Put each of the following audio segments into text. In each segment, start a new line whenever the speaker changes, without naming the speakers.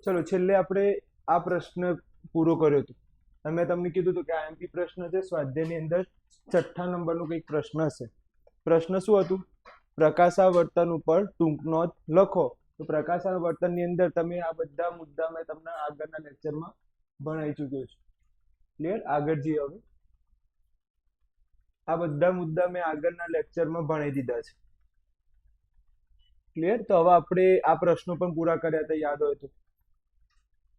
ચલો છેલ્લે આપણે આ પ્રશ્ન પૂરો કર્યો હતો અને મેં તમને કીધું હતું કે આઈએમપી પ્રશ્ન છે સ્વાધ્યાયની અંદર છઠ્ઠા નંબરનું કંઈક પ્રશ્ન હશે. પ્રશ્ન શું હતું? પ્રકાશાવર્તન ઉપર ટૂંક નોંધ લખો. તો પ્રકાશાવર્તનની અંદર તમે આ બધા મુદ્દા મેં તમને આગળના લેક્ચરમાં ભણાવી ચૂક્યો છું. ક્લિયર? આગળ જઈએ હવે. આ બધા મુદ્દા મેં આગળના લેક્ચરમાં ભણાવી દીધા છે. ક્લિયર? તો હવે આપણે આ પ્રશ્નો પણ પૂરા કર્યા હતા, યાદ હોય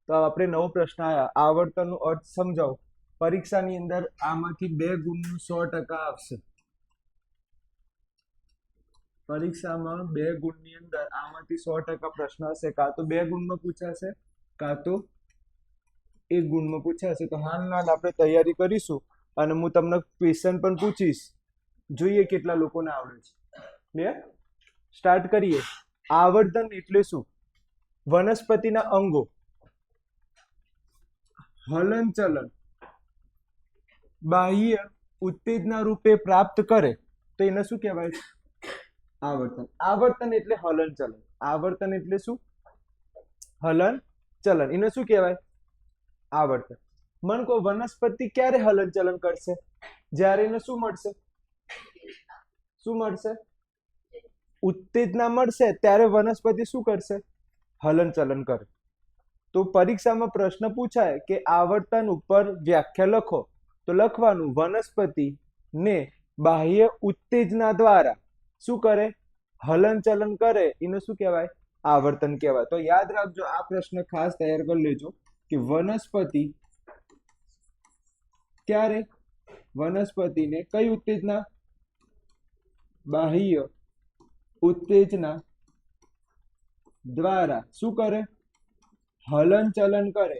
તો આપણે નવો પ્રશ્ન આવ્યા, આવર્તનનો અર્થ સમજાવો. પરીક્ષાની અંદર આમાંથી 2 ગુણનું 100% આવશે. પરીક્ષામાં 2 ગુણની અંદર આમાંથી 100% પ્રશ્ન હશે. કાં તો 2 ગુણમાં પૂછાશે, કાં તો 1 ગુણમાં પૂછાશે. તો હાલ આપણે તૈયારી કરીશું અને હું તમને ક્વેશ્ચન પણ પૂછીશ, જોઈએ કેટલા લોકોને આવડે છે. ક્લિયર? સ્ટાર્ટ કરીએ. આવર્તન એટલે શું? વનસ્પતિના અંગો હલનચલન બાહ્ય ઉત્તેજના રૂપે પ્રાપ્ત કરે તો એને શું કહેવાય છે? આવર્તન. આવર્તન એટલે હલનચલન. આવર્તન એટલે શું? હલનચલન. એને શું કહેવાય? આવર્તન. મન કો વનસ્પતિ ક્યારે હલનચલન કરશે? જ્યારે એને શું મળશે? શું મળશે? ઉત્તેજના મળશે ત્યારે વનસ્પતિ શું કરશે? હલનચલન કરે. તો પરીક્ષામાં પ્રશ્ન પૂછાય કે આવર્તન ઉપર વ્યાખ્યા લખો, તો લખવાનું વનસ્પતિ ને બાહ્ય ઉત્તેજના દ્વારા શું કરે? હલનચલન કરે. એને શું કહેવાય? આવર્તન કહેવાય. તો યાદ રાખજો, આ પ્રશ્ન ખાસ તૈયાર કરી લેજો કે વનસ્પતિ ક્યારે વનસ્પતિને કઈ ઉત્તેજના? બાહ્ય ઉત્તેજના દ્વારા શું કરે? હલનચલન કરે.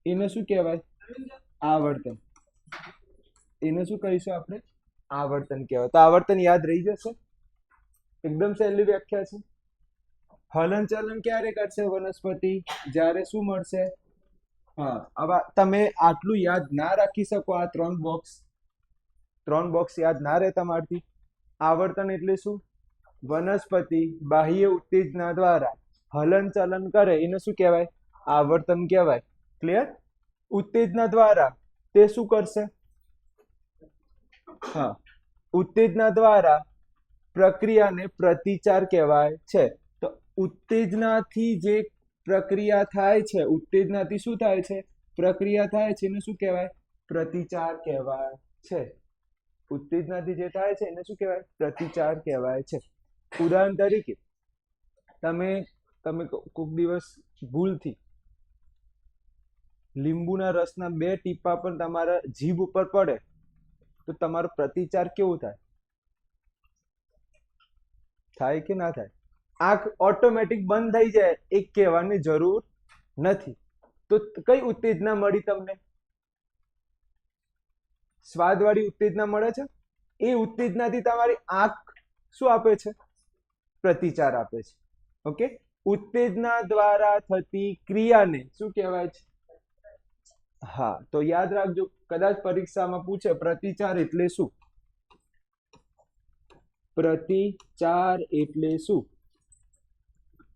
એને શું કહેવાય? આવર્તન. એને શું કહીશું આપણે? આવર્તન કહેવાય. તો આવર્તન યાદ રહી જશે. એકદમ સહેલી વ્યાખ્યા છે. હલનચલન ક્યારે કરશે વનસ્પતિ? જ્યારે શું મળશે? હા, હવે તમે આટલું યાદ ના રાખી શકો, આ 3 બોક્સ યાદ ના રહે તમારથી. આવર્તન એટલે શું? વનસ્પતિ બાહ્ય ઉત્તેજના દ્વારા હલનચલન કરે. એને શું કહેવાય? આવર્તન કહેવાય. ક્લિયર? ઉત્તેજના દ્વારા તે શું કરશે? હા, ઉત્તેજના દ્વારા પ્રક્રિયાને પ્રતિચાર કહેવાય છે. તો ઉત્તેજનાથી જે પ્રક્રિયા થાય છે, ઉત્તેજનાથી શું થાય છે? પ્રક્રિયા થાય છે. એને શું કહેવાય? પ્રતિચાર કહેવાય છે. ઉત્તેજનાથી જે થાય છે એને શું કહેવાય? પ્રતિચાર કહેવાય છે. ઉદાહરણ તરીકે તમે કોઈક દિવસ ભૂલથી લીંબુના રસના 2 ટીપા પણ તમારા જીભ ઉપર પડે તો તમારો પ્રતિચાર કેવો થાય? થાય કે ના થાય? આંખ ઓટોમેટિક બંધ થઈ જાય, એ કહેવાની જરૂર નથી. તો કઈ ઉત્તેજના મળી તમને? સ્વાદવાળી ઉત્તેજના મળે છે. એ ઉત્તેજનાથી તમારી આંખ શું આપે છે? પ્રતિચાર આપે છે. ઓકે. ઉત્તેજના દ્વારા થતી ક્રિયાને શું કહેવાય છે? હા, તો યાદ રાખજો, કદાચ પરીક્ષામાં પૂછે પ્રતિચાર એટલે શું? પ્રતિચાર એટલે શું?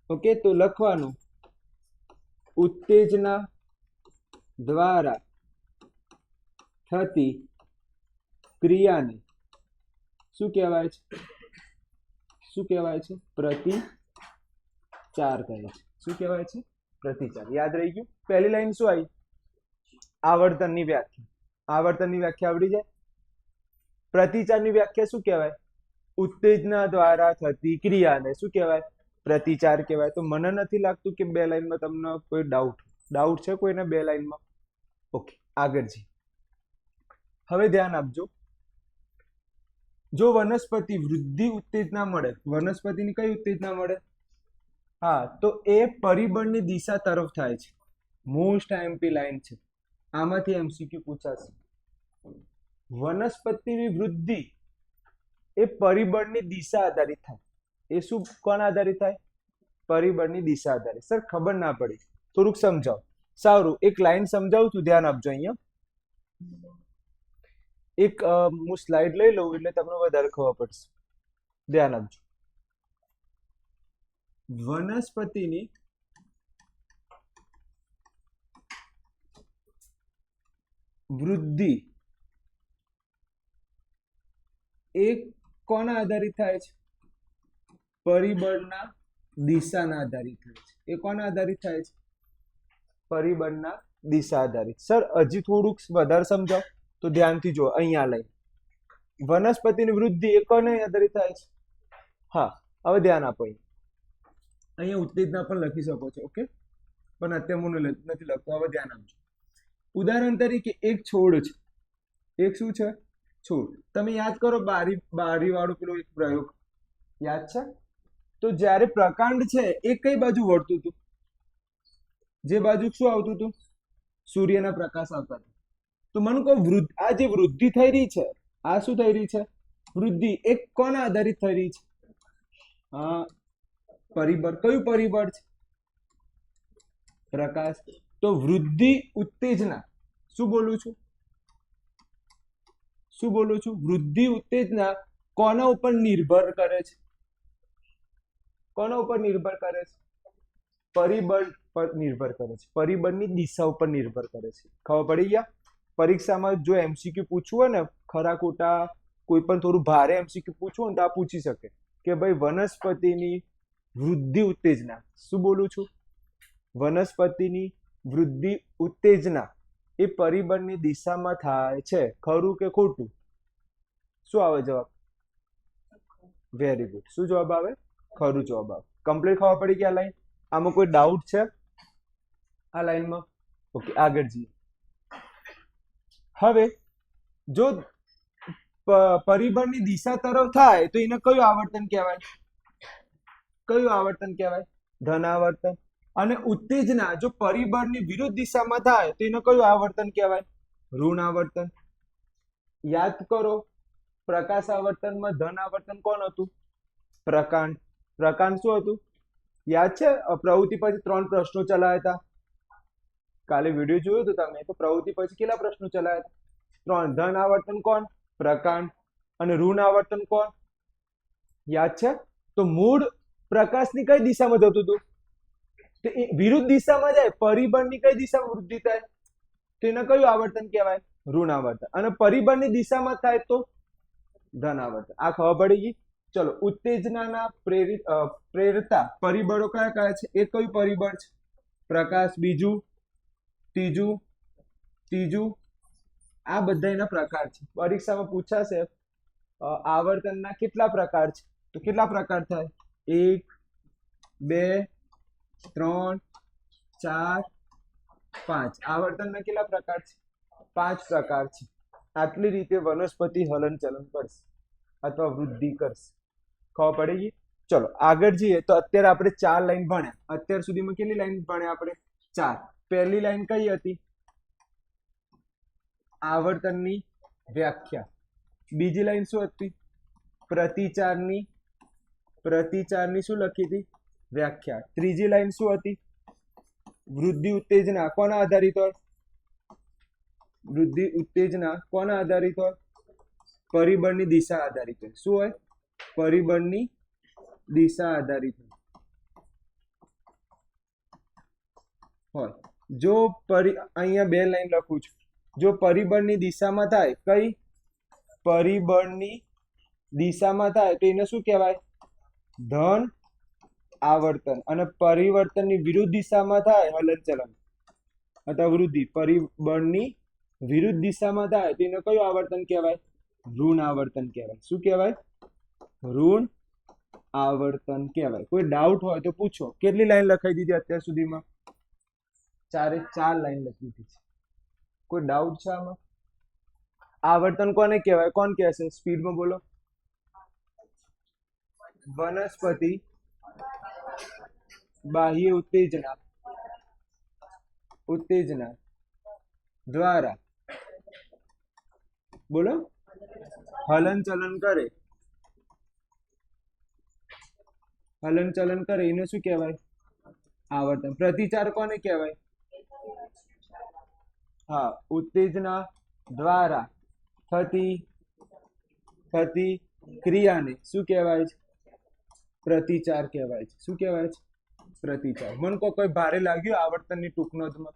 ઓકે, તો લખવાનું ઉત્તેજના દ્વારા થતી ક્રિયાને શું કહેવાય છે? શું કહેવાય છે? પ્રતિચાર કહે છે. શું કહેવાય છે? પ્રતિચાર. યાદ રહી ગયું? પહેલી લાઈન શું આવી? આવર્તનની વ્યાખ્યા. આવર્તનની વ્યાખ્યા આવડી જાય. પ્રતિચારની વ્યાખ્યા શું કહેવાય? ઉત્તેજના દ્વારા થતી ક્રિયાને શું કહેવાય? પ્રતિચાર કહેવાય. તો મને નથી લાગતું કે 2 લાઈનમાં તમને કોઈ ડાઉટ છે કોઈને 2 લાઈનમાં? ઓકે, આગળ જી. હવે ધ્યાન આપજો. જો વનસ્પતિ વૃદ્ધિ ઉત્તેજના મળે, વનસ્પતિની કઈ ઉત્તેજના મળે? હા, તો એ પરિબળની દિશા તરફ થાય છે. મોસ્ટ આઈએમપી લાઈન છે, આમાંથી એમસીક્યુ પૂછાશે. વનસ્પતિની વૃદ્ધિ એ પરિબળની દિશા આધારિત થાય. એ શું કોણ આધારિત થાય? પરિબળની દિશા આધારિત. સર ખબર ના પડી, થોડુંક સમજાવો. સારું, એક લાઈન સમજાવું છું, ધ્યાન આપજો. અહીંયા એક હું સ્લાઇડ લઈ લઉં એટલે તમને વધારે ખબર પડશે. ધ્યાન આપજો. વનસ્પતિની વૃદ્ધિ એ કોના આધારિત થાય છે? પરિબળના દિશાના આધારિત થાય છે. એ કોના આધારિત થાય છે? પરિબળના દિશા આધારિત. સર હજી થોડુંક વધારે સમજાવ તો ધ્યાનથી જો. અહીંયા લઈ વનસ્પતિની વૃદ્ધિ એ કોને આધારિત થાય છે? હા, હવે ધ્યાન આપો. અહીંયા ઉત્તેજના પણ લખી શકો છો. ઓકે, પણ અત્યારે હું નથી લખતો. હવે ધ્યાન આપજો. ઉદાહરણ તરીકે એક છોડ છે. એક શું છે? છોડ. તમે યાદ કરો બારી વાળો પેલો એક પ્રયોગ યાદ છે? તો જ્યારે પ્રકાંડ છે એ કઈ બાજુ વળતું હતું? જે બાજુ શું આવતું હતું? સૂર્યના પ્રકાશ આવતા હતા. તો મને કહો આ જે વૃદ્ધિ થઈ રહી છે, આ શું થઈ રહી છે? વૃદ્ધિ એક કોના આધારિત થઈ રહી છે? હા, પરિબળ. કયું પરિબળ છે? પ્રકાશ. તો વૃદ્ધિ ઉત્તેજના શું બોલું છું? વૃદ્ધિ ઉત્તેજના કોના ઉપર નિર્ભર કરે છે? કોના ઉપર નિર્ભર કરે છે? પરિબળ પર નિર્ભર કરે છે. પરિબળની દિશા ઉપર નિર્ભર કરે છે. ખબર પડી ગયા? પરીક્ષામાં જો એમસીક્યુ પૂછવું હોય ને, ખરા ખોટા કોઈ પણ થોડું ભારે એમસીક્યુ પૂછવું હોય તો આ પૂછી શકે કે ભાઈ વનસ્પતિની વૃદ્ધિ ઉત્તેજના. શું બોલું છું? વનસ્પતિની વૃદ્ધિ ઉત્તેજના એ પરિબળની દિશામાં થાય છે. ખરું કે ખોટું? શું આવે જવાબ? Very good. શું જવાબ આવે? ખરું જવાબ આવે. કમ્પ્લીટ ખબર પડી કે આ લાઈન? આમાં કોઈ ડાઉટ છે આ લાઈનમાં? ઓકે, આગળ જઈએ. હવે જો પરિબળની દિશા તરફ થાય તો એને કયું આવર્તન કહેવાય? કયું આવર્તન કહેવાય? ધન આવર્તન. અને ઉત્તેજના જો પરિબળની વિરુદ્ધ દિશામાં થાય તો એને કયું આવર્તન કહેવાય? ઋણ આવર્તન. યાદ કરો, પ્રકાશ આવર્તનમાં ધન આવર્તન કોણ હતું? પ્રકાંડ. પ્રકાંડ શું હતું? યાદ છે? પ્રવૃત્તિ પછી 3 પ્રશ્નો ચલાવ્યા હતા. કાલે વિડીયો જોયો તો તમે તો પ્રવૃત્તિ પછી કેટલા પ્રશ્નો ચલાવ્યા હતા? 3. ધન આવર્તન કોણ? પ્રકાંડ. અને ઋણ આવર્તન કોણ? યાદ છે? તો મૂળ પ્રકાશની કઈ દિશામાં જતું હતું? તો એ વિરુદ્ધ દિશામાં જાય. પરિબળની કઈ દિશામાં વૃદ્ધિ થાય તો એને કયું આવર્તન કહેવાય? ઋણ આવર્તન. અને પરિબળની દિશામાં થાય તો ધન આવર્તન. આ ખબર પડી ગઈ? ચલો, ઉત્તેજનાના પ્રેરતા પરિબળો કયા કયા છે? એક કયું પરિબળ છે? પ્રકાશ. બીજું, ત્રીજું. આ બધા એના પ્રકાર છે. પરીક્ષામાં પૂછાશે આવર્તનના કેટલા પ્રકાર છે? તો કેટલા પ્રકાર થાય? 1, 2, 3, 4, 5. આવર્તનના કેટલા પ્રકાર છે? 5 પ્રકાર છે. આટલી રીતે વનસ્પતિ હલન ચલન કરશે અથવા વૃદ્ધિ કરશે. ખબર પડી ગઈ? ચલો આગળ જઈએ. તો અત્યારે આપણે 4 લાઈન ભણ્યા. અત્યાર સુધીમાં કેટલી લાઈન ભણ્યા આપણે? 4. પહેલી લાઈન કઈ હતી? આવર્તનની વ્યાખ્યા. બીજી લાઈન શું હતી? પ્રતિચારની શું લખી હતી? વ્યાખ્યા. ત્રીજી લાઈન શું હતી? વૃદ્ધિ ઉત્તેજના કોના આધારિત હોય? વૃદ્ધિ ઉત્તેજના કોના આધારિત હોય? પરિબળની દિશા આધારિત હોય. શું હોય? પરિબળની દિશા આધારિત હોય. જો અહીંયા 2 લાઈન લખું છું. જો પરિબળની દિશામાં થાય, કઈ? પરિબળની દિશામાં થાય તો એને શું કહેવાય? ધન આવર્તન. અને પરિવર્તનની વિરુદ્ધ દિશામાં થાય હલનચલન અથવા વૃદ્ધિ. પરિબળની વિરુદ્ધ દિશામાં થાય તો એને કયું આવર્તન કહેવાય? ઋણ આવર્તન કહેવાય. શું કહેવાય? ઋણ આવર્તન કહેવાય. કોઈ ડાઉટ હોય તો પૂછો. કેટલી લાઈન લખાઈ દીધી અત્યાર સુધીમાં? 4 લાઈન લખી દીધી છે. કોઈ ડાઉટ છે આમાં? આવર્તન કોને કહેવાય? કોણ કહેશે? સ્પીડમાં બોલો. વનસ્પતિ બાહ્ય ઉત્તેજના દ્વારા બોલો હલન ચલન કરે એને શું કહેવાય? આવર્તન. પ્રતિચાર કોને કહેવાય? હા, ઉત્તેજના દ્વારા થતી ક્રિયાને શું કહેવાય છે? પ્રતિચાર કહેવાય છે. શું કહેવાય છે? પ્રતિચાર. મને કોઈ ભારે લાગ્યું આવર્તનની ટૂંકનોંધમાં?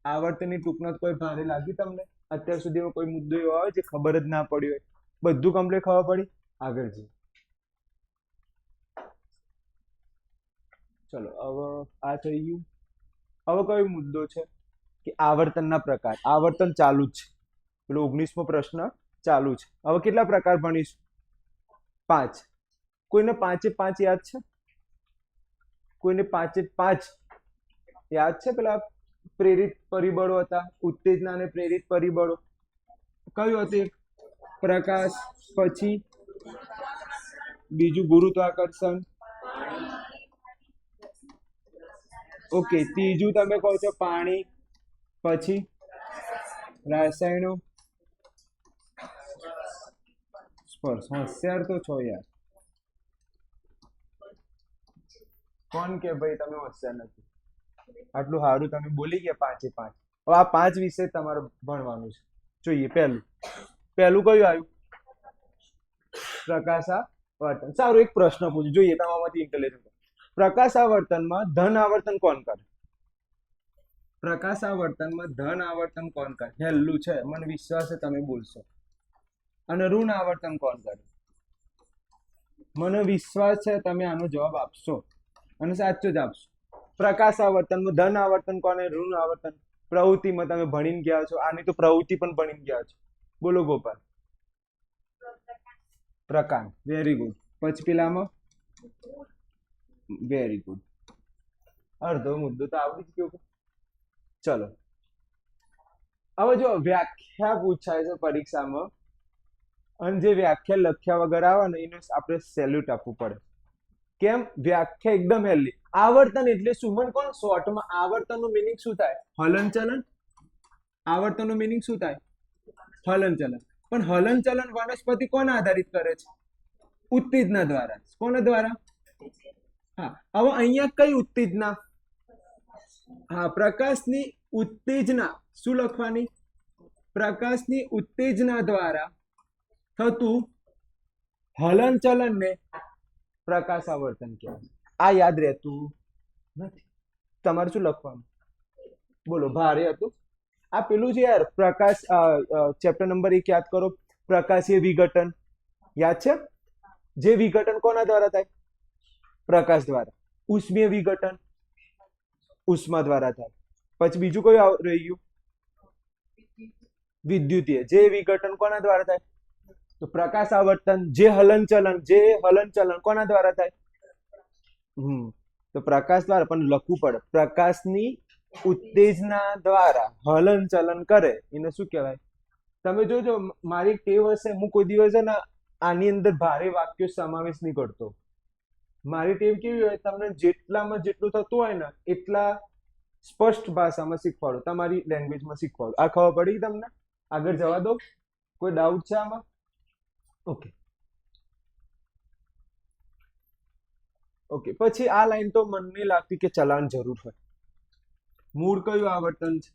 આવર્તનની ટૂંકનોંધ કોઈ ભારે લાગ્યું તમને? અત્યાર સુધીમાં કોઈ મુદ્દો એવો આવે જે ખબર જ ના પડી હોય? બધું કમ્પ્લીટ ખબર પડી? આગળ જઈએ. ચલો હવે આ થઈ ગયું. હવે કયો મુદ્દો છે કે આવર્તનના પ્રકાર. આવર્તન ચાલુ જ છે. પેલો 19મો પ્રશ્ન ચાલુ છે. હવે કેટલા પ્રકાર ભણીશું? 5. કોઈને 5 યાદ છે? કોઈને 5 યાદ છે? પેલા પ્રેરિત પરિબળો હતા, ઉત્તેજના અને પ્રેરિત પરિબળો. કયું હતું? પ્રકાશ, પછી બીજું ગુરુત્વાકર્ષણ, ઓકે, ત્રીજું તમે કહો છો પાણી, પછી રાસાયણો, સ્પર્શ. હોશિયાર તો છો યાર. કોણ કે ભાઈ તમે હોશિયાર નથી? આટલું સારું તમે બોલી ગયા 5. હવે આ 5 વિશે તમારે ભણવાનું છે. જોઈએ પહેલું કયું આવ્યું? પ્રકાશાવર્તન. સારું, એક પ્રશ્ન પૂછું, જોઈએ તમારામાંથી ઇન્ટેલિજન્ટ. પ્રકાશાવર્તનમાં ધન આવર્તન કોણ કરે? પ્રકાશાવર્તનમાં ધન આવર્તન કોણ કરે? હેલું છે, મને વિશ્વાસ છે તમે બોલશો. અને ઋણ આવર્તન કોણ કરે? મને વિશ્વાસ છે તમે આનો જવાબ આપશો અને સાચો જ આપશો. પ્રકાશાવર્તનમાં ધન આવર્તન કોને? ઋણ આવર્તન. પ્રવૃત્તિમાં તમે ભણીને ગયા છો, આની તો પ્રવૃત્તિ પણ ભણીને ગયા છો. બોલો ગોપાલ. પ્રકાર. Very good. પછી પેલામાં વેરી ગુડ. અડધો મુદ્દો તો આવડી જ ગયો. ચલો હવે જો વ્યાખ્યા પૂછાય છે પરીક્ષામાં, અને જે વ્યાખ્યા લખ્યા વગર આવે ને એને આપણે સેલ્યુટ આપવું પડે. કેમ? વ્યાખ્યા એકદમ હેલી. આવર્તન એટલે શું? મને કોણ શોર્ટમાં આવર્તનનું મિનિંગ શું થાય? હલનચલન. આવર્તનનું મિનિંગ શું થાય? હલનચલન. પણ હલનચલન વનસ્પતિ કોના આધારિત કરે છે? ઉત્તેજના દ્વારા. કોના દ્વારા? હા. હવે અહીંયા કઈ ઉત્તેજના? હા, પ્રકાશની ઉત્તેજના. શું લખવાની? પ્રકાશની ઉત્તેજના દ્વારા થતું હલનચલનને પ્રકાશાવર્તન કહેવાય. આ યાદ રહેતું નથી. તમારે શું લખવાનું? બોલો. ભારે હતું આ પેલું છે યાર. પ્રકાશ ચેપ્ટર નંબર 1 યાદ કરો. પ્રકાશીય વિઘટન યાદ છે? જે વિઘટન કોના દ્વારા થાય? પ્રકાશ દ્વારા. ઉષ્મીય વિઘટન ઉષ્મા દ્વારા થાય. પછી બીજું કયું રહી ગયું? વિદ્યુતીય. જે વિઘટન કોના દ્વારા થાય? તો પ્રકાશ આવર્તન. જે હલનચલન કોના દ્વારા થાય? તો પ્રકાશ દ્વારા. પણ લખવું પડે. પ્રકાશની ઉત્તેજના દ્વારા હલનચલન કરે એને શું કહેવાય? તમે જોજો, મારી ટેવ હશે, હું કોઈ દિવસ છે ને આની અંદર ભારે વાક્યો સમાવેશ નહીં કરતો. મારી ટેવ કેવી હોય? તમને જેટલામાં જેટલું થતું હોય ને એટલા સ્પષ્ટ ભાષામાં શીખવાડો, તમારી લેંગ્વેજમાં શીખવાડો. આ ખબર પડી તમને? આગળ જવા દો. કોઈ ડાઉટ છે આમાં? ઓકે. પછી આ લાઈન તો મને નહીં લાગતી કે ચલાન જરૂર હોય. મૂળ કયું આવર્તન છે?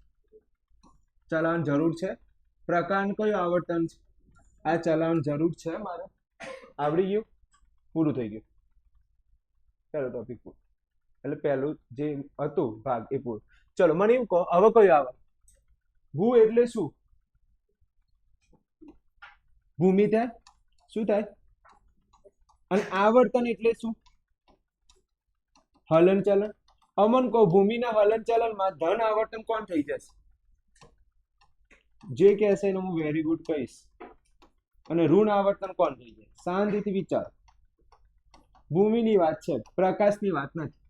ચલાન જરૂર છે. પ્રકાર કયું આવર્તન છે? આ ચલાન જરૂર છે મારે. આવડી ગયું? પૂરું થઈ ગયું. ચાલો ટોપિક પૂરું. એટલે પહેલું જે હતું ભાગ એ પૂરું. ચલો મને એવું કહો, હવે કયું આવે? ભૂ એટલે શું? ભૂમિ થાય. શું થાય? અને આવર્તન એટલે શું? હલનચલન. અમન કહો, ભૂમિના હલનચલનમાં ધન આવર્તન કોણ થઈ જશે? જે કહેશે એને હું વેરી ગુડ કહીશ. અને ઋણ આવર્તન કોણ થઈ જાય? શાંતિથી વિચાર. ભૂમિની વાત છે, પ્રકાશની વાત નથી.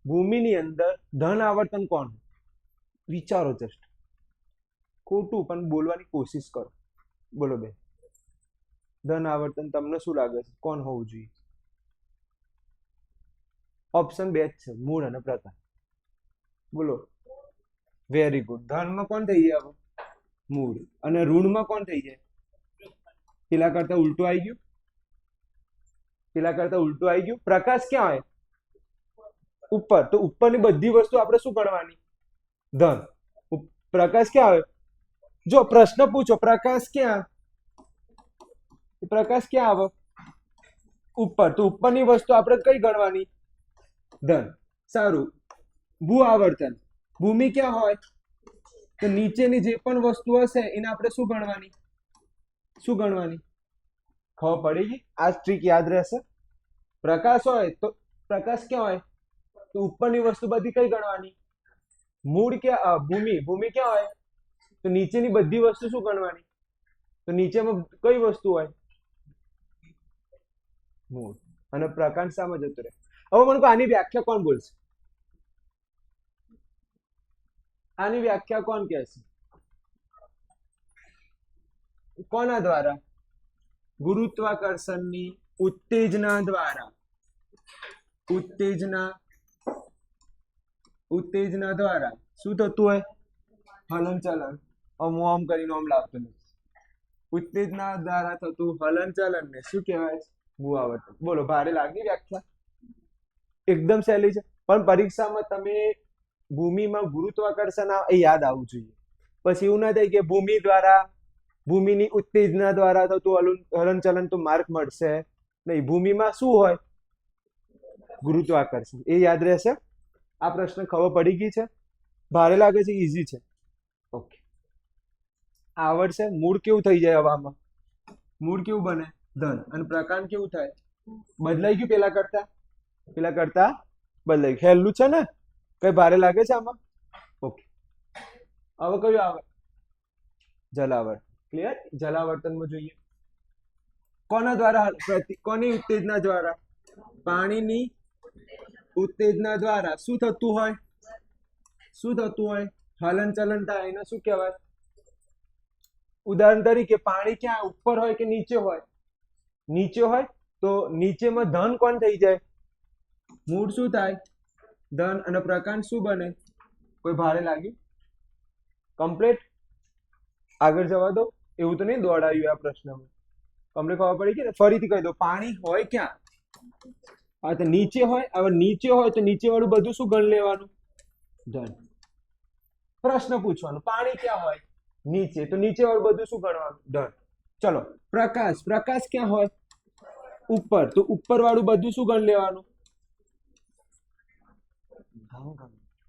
ભૂમિની અંદર ધન આવર્તન કોણ? વિચારો જસ્ટ. ખોટું પણ બોલવાની કોશિશ કરો. બોલો બેન. ધન આવર્તન તમને શું લાગે છે કોણ હોવું જોઈએ? ઓપ્શન 2 જ છે, મૂળ અને પ્રકાર. બોલો. Very good. ધનમાં કોણ થઈ જાય? મૂળ. અને ઋણમાં કોણ થઈ જાય? પેલા કરતા ઉલટું આવી ગયું. પ્રકાશ ક્યાં હોય? ઉપર. તો ઉપરની બધી વસ્તુ આપણે શું ગણવાની? ધન. પ્રકાશ ક્યાં આવે? જો પ્રશ્ન પૂછો પ્રકાશ ક્યાં આવે? ઉપર, તો ઉપરની વસ્તુ આપણે કઈ ગણવાની? ધન. સારું, ભૂ આવર્તન, ભૂમિ ક્યાં હોય? તો નીચેની જે પણ વસ્તુ હશે એને આપણે શું ગણવાની? શું ગણવાની? ખબર પડી ગઈ? આ ટ્રીક યાદ રહેશે. પ્રકાશ હોય તો પ્રકાશ ક્યાં હોય? તો ઉપરની વસ્તુ બધી કઈ ગણવાની? મૂળ ક્યાં? ભૂમિ, ભૂમિ ક્યાં હોય? તો નીચેની બધી વસ્તુ શું ગણવાની? તો નીચેમાં કઈ વસ્તુ હોય? મૂળ. અને પ્રકાશ સામે જતો રહે. હવે મને કહો, આની વ્યાખ્યા કોણ બોલશે? આની વ્યાખ્યા કોણ કહેશે? કોના દ્વારા? ગુરુત્વાકર્ષણની ઉત્તેજના દ્વારા. ઉત્તેજના દ્વારા શું થતું હોય? હલન ચલન. આમ કરીને આમ લાવતો નથી. ઉત્તેજના દ્વારા થતું હલન ચલન ને શું કહેવાય? ભૂ આવર્તન. બોલો, ભારે લાગી વ્યાખ્યા? એકદમ સહેલી છે, પણ પરીક્ષામાં તમે ભૂમિમાં ગુરુત્વાકર્ષણ એ યાદ આવવું જોઈએ. પછી એવું ના થાય કે ભૂમિ દ્વારા, ભૂમિની ઉત્તેજના દ્વારા થતું હલનચલન તો માર્ક મળશે નહીં. ભૂમિમાં શું હોય? ગુરુત્વાકર્ષણ. એ યાદ રહેશે. આ પ્રશ્ન ખબર પડી ગઈ છે? ભારે લાગે છે? ઈઝી છે. ઓકે, આવડશે. મૂળ કેવું થઈ જાય હવામાં? મૂળ કેવું બને? ધન. અને પ્રકાંડ કેવું થાય? બદલાઈ ગયું પેલા કરતા બદલાઈ ગયું. હેલું છે ને? કઈ ભારે લાગે છે આમાં? ઓકે, હવે કયું આવે? જલાવર્તન. ક્લિયર? જલાવર્તનમાં જોઈએ કોના દ્વારા? કોની ઉત્તેજના દ્વારા? પાણીની ઉત્તેજના દ્વારા શું થતું હોય? હલન ચલન થાય. એને શું કહેવાય? ઉદાહરણ તરીકે પાણી ક્યાં ઉપર હોય કે નીચે હોય? નીચે હોય તો નીચેમાં ધન કોણ થઈ જાય? મૂળ શું થાય? ધન. અને પ્રકાંડ શું બને? કોઈ ભારે લાગ્યું? કમ્પ્લીટ? આગળ જવા દો. એવું તો નહીં દોડાયું આ પ્રશ્નમાં. તમને ખબર પડી ગઈ ને? ફરીથી કહી દો. પાણી હોય ક્યાં? હા, તો નીચે હોય. હવે નીચે હોય તો નીચે વાળું બધું શું ગણ લેવાનું? ધન. પ્રશ્ન પૂછવાનો, પાણી ક્યાં હોય? નીચે. તો નીચે વાળું બધું શું ગણવાનું? ધન. ચલો, પ્રકાશ ક્યાં હોય? ઉપર. તો ઉપર વાળું બધું શું ગણ લેવાનું?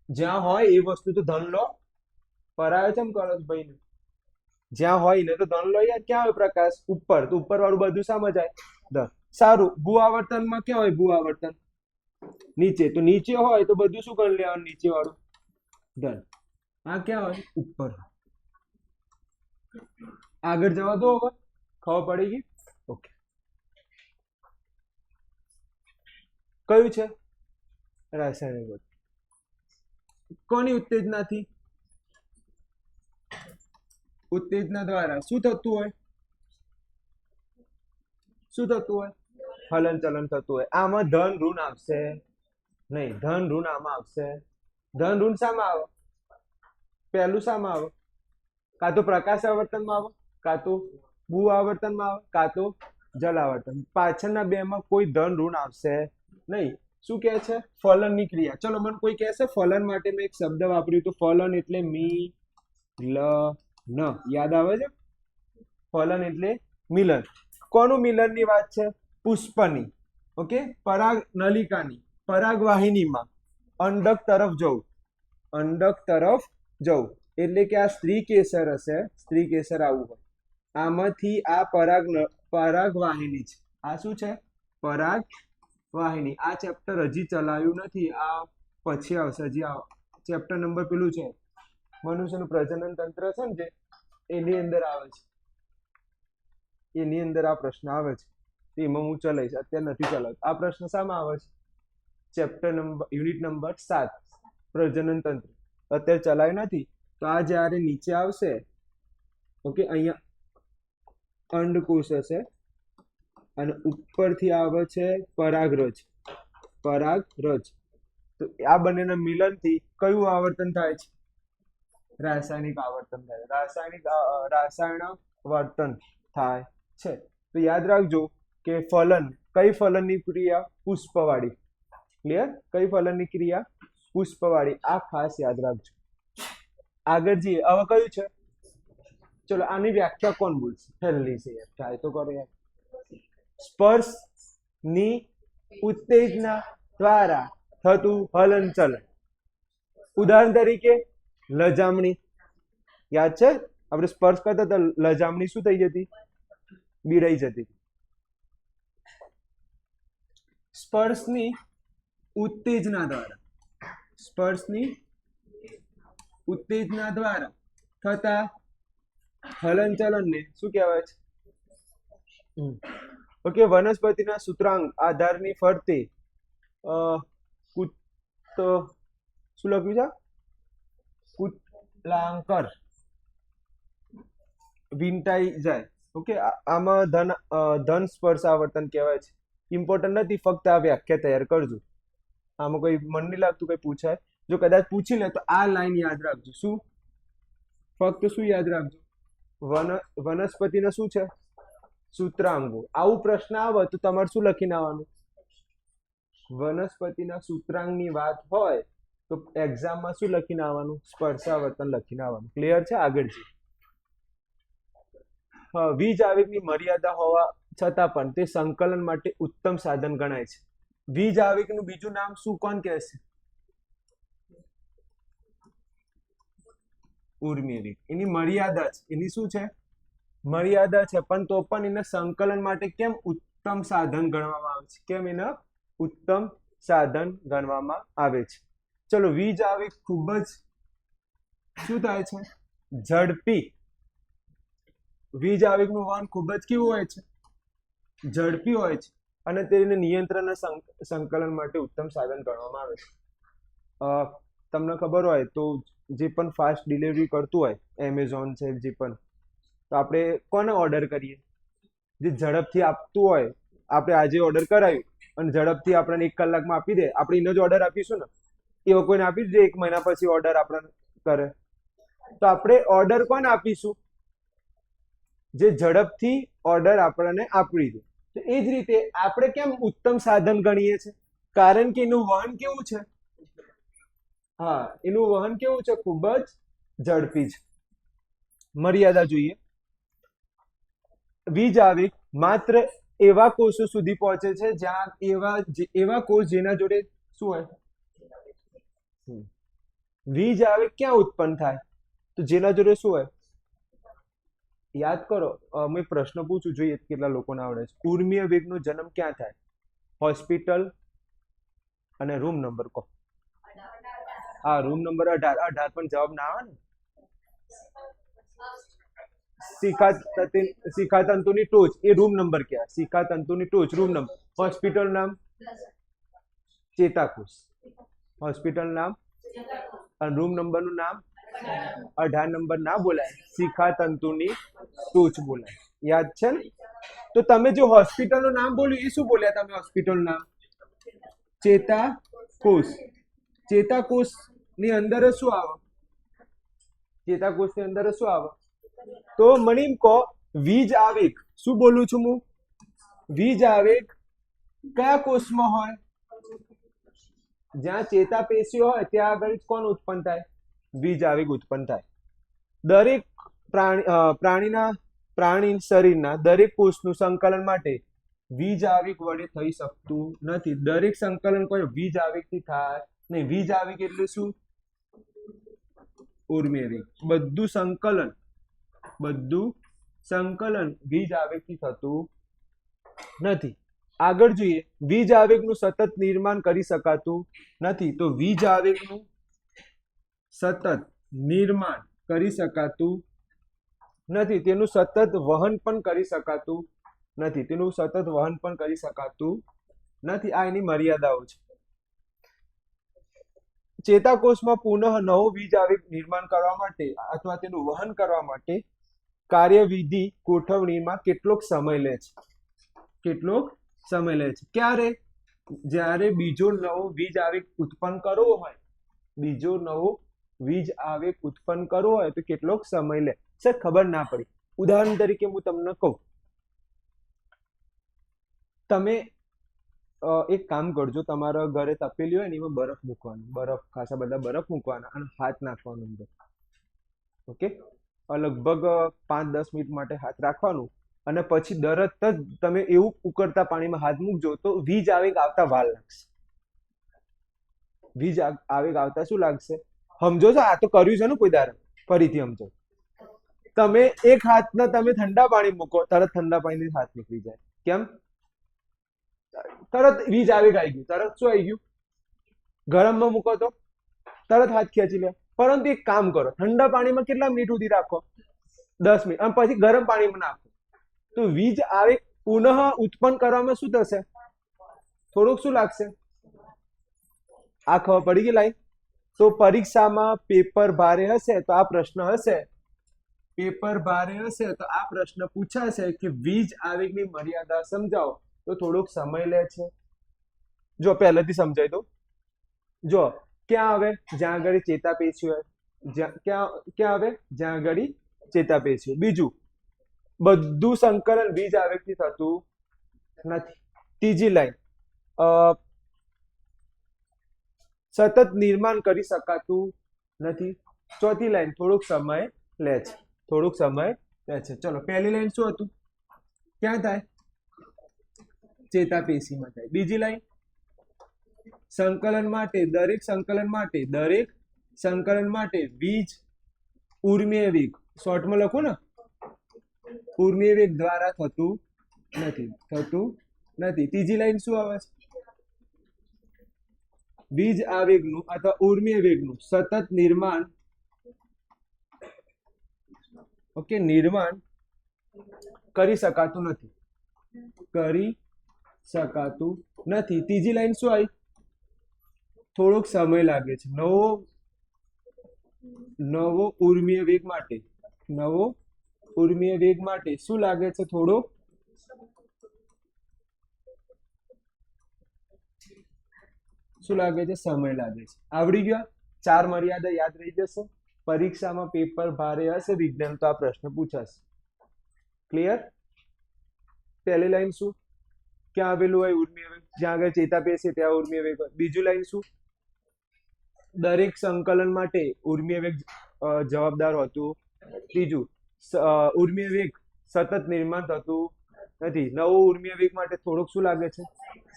જ્યાં હોય એ વસ્તુ તો ધન લો. પરાયો છે ભાઈ ને? જ્યાં હોય ને તો ધન લો યાર. ક્યાં હોય પ્રકાશ? ઉપર. તો ઉપર વાળું બધું સામે જાય? ધન. સારું, ભૂ આવર્તનમાં ક્યાં હોય? ભૂ આવર્તન નીચે. તો નીચે હોય તો બધું શું ગણ લેવાનું? નીચે વાળું ધન. આ ક્યાં હોય? ઉપર. આગળ જવા દો. હવે ખબર પડી ગઈ? ઓકે, કયું છે? રાસાયણિક. કોની ઉત્તેજનાથી? ઉત્તેજના દ્વારા શું થતું હોય? હલન ચલન થતું હોય. આમાં ધન ઋણ આવશે નહીં. ધન ઋણ આમાં આવશે. ધન ઋણ શામાં આવે? પહેલું શામાં આવે? કાં તો પ્રકાશ આવર્તનમાં આવે, કાં તો ભૂ આવર્તનમાં આવે, કાં તો જલ આવર્તન. પાછળના બે માં કોઈ ધન ઋણ આવશે નહીં. શું કહે છે? ફલનની ક્રિયા. ચલો, મને કોઈ કહેશે ફલન માટે મેં એક શબ્દ વાપર્યું તો ફલન એટલે મિલન. યાદ આવે છે? ફલન એટલે મિલન. કોનું મિલનની વાત છે? પુષ્પની. ઓકે, પરાગ નલિકાની પરાગવાહિનીમાં અંડક તરફ જવું. એટલે કે આ સ્ત્રી કેસર હશે. સ્ત્રી કેસર આવું હોય. આમાંથી આ પરાગવાહિની છે. આ શું છે? પરાગવાહિની. આ ચેપ્ટર હજી ચલાવ્યું નથી. આ પછી આવશે. હજી ચેપ્ટર નંબર પેલું છે મનુષ્યનું પ્રજનન તંત્ર છે ને, જે એની અંદર આવે છે. એની અંદર આ પ્રશ્ન આવે છે. એમાં હું ચલાવીશ. અત્યારે નથી ચલાવતો. આ પ્રશ્ન શામાં આવે છે? ચેપ્ટર નંબર યુનિટ નંબર 7 પ્રજનન તંત્ર. અત્યારે ચલાવ્યું નથી. તો આ જ્યારે નીચે આવશે, ઓકે, અહીંયા અંડકોષ હશે અને ઉપરથી આવે છે પરાગરજ. તો આ બંનેના મિલનથી કયું આવર્તન થાય છે? રાસાયણિક આવર્તન થાય. રાસાયણ વર્તન થાય છે. તો યાદ રાખજો કે કઈ ફલનની ક્રિયા? પુષ્પવાળી. ક્લિયર? કઈ ફલનની ક્રિયા? પુષ્પવાળી. આ ખાસ યાદ રાખજો. આગળ જઈએ. હવે કયું છે? ચલો, આની વ્યાખ્યા કોણ બોલશે? હેલ્લી છે યાર. ટ્રાય તો કરો યાર. સ્પર્શ ની ઉત્તેજના દ્વારા થતું હલનચલન. ઉદાહરણ તરીકે લજામણી. યાદ છે આપણે સ્પર્શ કરતા હતા, લજામણી શું થઈ જતી? બીડાઈ જતી. સ્પર્શની ઉત્તેજના દ્વારા, સ્પર્શની ઉત્તેજના દ્વારા થતા હલનચલનને શું કહેવાય છે? ઓકે, વનસ્પતિના સૂત્રાંગ આધારની ફરતે શું લખ્યું છે? કુતલાંકર વીંટાઈ જાય. ઓકે, આમાં ધન સ્પર્શ આવર્તન કહેવાય છે. ઇમ્પોર્ટન્ટ નથી, ફક્ત આ વ્યાખ્યા તૈયાર કરજો. આમાં કોઈ મન નહીં લાગતું કઈ પૂછાય. જો કદાચ પૂછી લે તો આ લાઈન યાદ રાખજો. શું? ફક્ત શું યાદ રાખજો? વનસ્પતિના શું છે? સૂત્રાંગો. આવું પ્રશ્ન આવે તો તમારે શું લખીને આવવાનું? વનસ્પતિના સૂત્રાંગની વાત હોય તો એક્ઝામમાં શું લખીને આવવાનું? સ્પર્શાવર્તન લખીને આવવાનું. ક્લિયર છે? આગળ છે. વીજ આવેગની મર્યાદા હોવા છતાં પણ તે સંકલન માટે ઉત્તમ સાધન ગણાય છે. વીજ આવેગનું બીજું નામ શું? કોણ કહેશે? ઉર્મિય વેગ. એની મર્યાદા છે. એની શું છે? મર્યાદા છે, પણ તો પણ એને સંકલન માટે કેમ ઉત્તમ સાધન ગણવામાં આવે છે? કેમ એને ઉત્તમ સાધન ગણવામાં આવે છે? ચલો, વીજ આવેગ ખૂબ જ શું થાય છે? ઝડપી. વીજ આવેગનું વહન ખૂબ જ કેવું હોય છે? ઝડપી હોય છે, અને તેને નિયંત્રણ સંકલન માટે ઉત્તમ સાધન ગણવામાં આવે છે. તમને ખબર હોય તો જે પણ ફાસ્ટ ડિલિવરી કરતું હોય, એમેઝોન છે, જે પણ, તો આપણે કોને ઓર્ડર કરીએ? જે ઝડપથી આપતું હોય. આપણે આજે ઓર્ડર કરાવ્યું અને ઝડપથી આપણને 1 કલાકમાં આપી દે, આપણે એનો જ ઓર્ડર આપીશું ને? એવો કોઈને આપી દે 1 મહિના પછી ઓર્ડર આપણને કરે, તો આપણે ઓર્ડર કોને આપીશું? જે ઝડપથી ઓર્ડર આપણને આપી દે. તો એ જ રીતે આપણે કેમ ઉત્તમ સાધન ગણીએ છીએ? કારણ કે એનું વહન કેવું છે? હા, એનું વહન કેવું છે? ખૂબ જ ઝડપી છે. મર્યાદા જોઈએ. વીજ આવેગ માત્ર એવા કોષો સુધી પહોંચે છે જ્યાં એવા કોષ જેના જોડે શું હોય? વીજ આવેગ ક્યાં ઉત્પન્ન થાય? તો જેના જોડે શું હોય? યાદ કરો, મેં પ્રશ્ન પૂછું, જોઈએ કેટલા લોકોને આવડે છે. ઉર્મિય વેગનો જન્મ ક્યાં થાય? હોસ્પિટલ અને રૂમ નંબર કહો. હા, રૂમ નંબર 18 પણ જવાબ ના આવે ને. શિખાતંતુની ટોચ એ રૂમ નંબર ક્યાં? શિખાતંતુની ટોચ રૂમ નંબર. હોસ્પિટલ નામ? ચેતાકોષ. હોસ્પિટલ નામ અને રૂમ નંબરનું નામ? 18 નંબર ના બોલાય, શિખાતંતુની ટોચ બોલાય. યાદ છે ને? તો તમે જો હોસ્પિટલનું નામ બોલ્યું એ શું બોલ્યા તમે? હોસ્પિટલનું નામ ચેતાકોષ. ચેતાકોષ ની અંદર શું આવે? ચેતાકોષ ની અંદર શું આવે? તો મને એમ કહો, વીજ આવેગ શું બોલું છું હું? વીજ આવેગ કયા કોષમાં હોય? જ્યાં ચેતાપેશીઓ હોય ત્યાં આગળ કોણ ઉત્પન્ન થાય? વીજ આવેગ ઉત્પન્ન થાય. દરેક પ્રાણી શરીરના દરેક કોષનું સંકલન માટે વીજ આવેગ વડે થઈ શકતું નથી. દરેક સંકલન કોઈ વીજ આવેગથી થાય નહીં. વીજ આવેગ એટલે શું? ઉર્મિય વેગ. બધું સંકલન વીજ આવેગથી થતું નથી. આગળ જોઈએ. વીજ આવેગનું સતત નિર્માણ કરી શકાતું નથી. તો વીજ આવેગનું સતત નિર્માણ કરી શકાતું નથી. તેનું સતત વહન પણ કરી શકાતું નથી. આ એની મર્યાદાઓ છે. ચેતાકોષમાં પુનઃ નવો વીજ આવેગ નિર્માણ કરવા માટે અથવા તેનું વહન કરવા માટે કાર્યવિધિ ગોઠવણીમાં કેટલોક સમય લે છે? ક્યારે? જ્યારે બીજો નવો વીજ આવેગ ઉત્પન્ન કરવો હોય તો કેટલોક સમય લે. સર ખબર ના પડી. ઉદાહરણ તરીકે હું તમને કહું, તમે એક કામ કરજો, તમારા ઘરે તપેલી હોય ને એમાં બરફ મૂકવાનું, ખાસા બધા બરફ મૂકવાના અને હાથ નાખવાનો અંદર. ઓકે, લગભગ 5-10 મિનિટ માટે હાથ રાખવાનું. અને પછી તરત જ તમે એવું ઉકળતા પાણીમાં હાથ મૂકજો તો વીજ આવેગ આવતા વાર લાગશે. વીજ આવેગ આવતા શું લાગશે? સમજો છો? આ તો કર્યું છે ને કોઈ દાડે. ફરીથી સમજો. તમે એક હાથને તમે ઠંડા પાણી મૂકો, તરત ઠંડા પાણીથી હાથ નીકળી જાય. કેમ? તરત વીજ આવેગ આવી ગયું. તરત શું આવી ગયું? ગરમમાં મૂકો તો તરત હાથ ખેંચી લે. પરંતુ એક કામ કરો, ઠંડા પાણીમાં કેટલા મિનિટ સુધી રાખો? 10 મિનિટ. અને પછી ગરમ પાણીમાં નાખો તો વીજ આવેગ પુનઃ ઉત્પન્ન કરવામાં શું થશે? થોડુંક શું લાગશે? આ ખબર પડી ગઈ લાઈન? તો પરીક્ષામાં પેપર ભારે હશે તો આ પ્રશ્ન હશે. પેપર ભારે હશે તો આ પ્રશ્ન પૂછાશે કે વીજ આવેગની મર્યાદા સમજાવો. તો થોડોક સમય લે છે. જો પહેલેથી સમજાય તો જો ક્યાં આવે? જ્યાં આગળ ચેતાપેશી હોય. ક્યાં આવે? જ્યાં આગળ ચેતાપેશી હોય. બીજું, બધું સંકલન વીજ આવેગથી થતું નથી. ત્રીજી લાઈન, સતત નિર્માણ કરી શકાતું નથી. ચોથી લાઈન, થોડોક સમય લે છે. થોડોક સમય લે છે. ચલો, પહેલી લાઈન શું હતું? ક્યાં થાય? ચેતાપેશીમાં થાય. બીજી લાઈન, સંકલન માટે દરેક સંકલન માટે વીજ ઉર્મિય વેગ, શોર્ટમાં લખો ને, ઉર્મિય વેગ દ્વારા થતું નથી. ત્રીજી લાઈન શું આવે છે? વીજ આવેગનું અથવા ઉર્મિય વેગનું સતત નિર્માણ કરી શકાતું નથી. ત્રીજી લાઈન શું આવી? થોડોક સમય લાગે છે. નવો ઉર્મિય વેગ માટે શું લાગે છે? થોડો સમય લાગે છે. આવડી ગયા? 4 મર્યાદા યાદ રહી જશે. પરીક્ષામાં પેપર ભારે હશે વિજ્ઞાન તો આ પ્રશ્ન પૂછાશે. ક્લિયર? પહેલી લાઈન શું? ક્યાં આવેલું હોય ઉર્મિય વેગ? જ્યાં આગળ ચેતાપેશી ત્યાં ઉર્મિય વેગ હોય. બીજું લાઈન શું? દરેક સંકલન માટે ઉર્મિય વેગ જવાબદાર હોતું. ત્રીજું, ઉર્મિય વેગ સતત નિર્માણ થતું નથી. નવો ઉર્મિય વેગ માટે થોડોક શું લાગે છે?